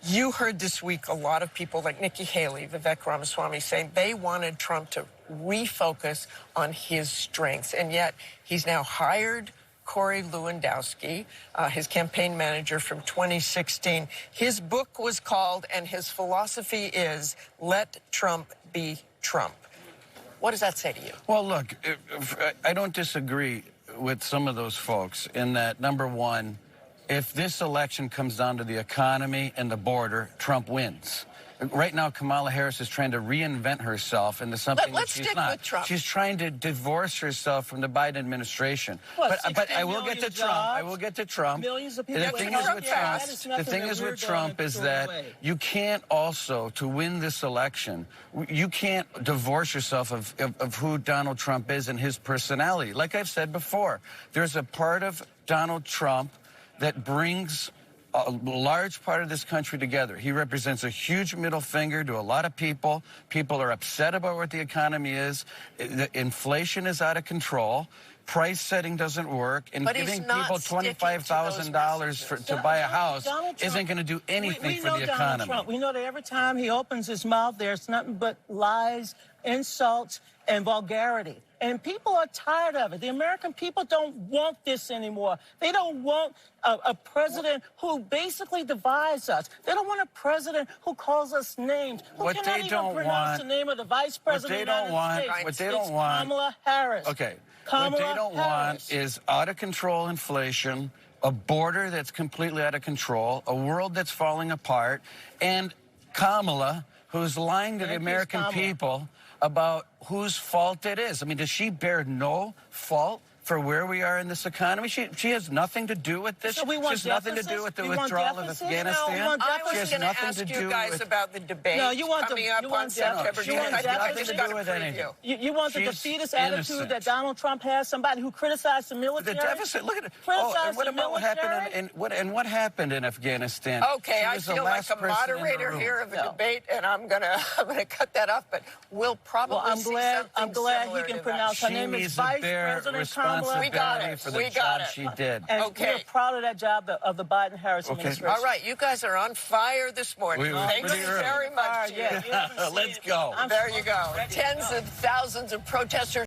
You heard this week a lot of people like Nikki Haley, Vivek Ramaswamy saying they wanted Trump to refocus on his strengths. And yet he's now hired Corey Lewandowski, his campaign manager from 2016. His book was called, and his philosophy is, let Trump be Trump. What does that say to you? Well, look, I don't disagree with some of those folks in that, number one, if this election comes down to the economy and the border, Trump wins. Right now, Kamala Harris is trying to reinvent herself into something that she's not. With Trump. She's trying to divorce herself from the Biden administration. What, but I will get to Trump. I will get to Trump. Millions of people. The thing is with Trump is that you can't also, to win this election, you can't divorce yourself of who Donald Trump is and his personality. Like I've said before, there's a part of Donald Trump that brings a large part of this country together. He represents a huge middle finger to a lot of people. People are upset about what the economy is. The inflation is out of control. Price setting doesn't work, and giving people $25,000 to buy a house isn't going to do anything for the economy. We know that every time he opens his mouth, there's nothing but lies, insults, and vulgarity. And people are tired of it. The American people don't want this anymore. They don't want a president who basically divides us. They don't want a president who calls us names. Who cannot even pronounce the name of the vice president of the United States. What they don't want. Kamala Harris. Okay. Kamala what they don't want is out of control inflation, a border that's completely out of control, a world that's falling apart, and Kamala, who's lying to the American people about whose fault it is. I mean, does she bear no fault for where we are in this economy? She has nothing to do with this. So she has nothing to do with the withdrawal of Afghanistan. No, I was going to ask you guys about the debate coming up on September 10th. I think we just got a preview. You want the defeatist attitude that Donald Trump has, somebody who criticized the military? The deficit, look at it. And what about what happened in Afghanistan? Okay, I feel like a moderator here of a debate, and I'm gonna cut that off, but we'll probably see something I'm glad similar he can to pronounce. Her name is Vice President Kamala. We got it. For the job she did. And we're proud of that job of the Biden-Harris administration. All right, you guys are on fire this morning. Thank you very much. Let's go. There you go. Tens of thousands of protesters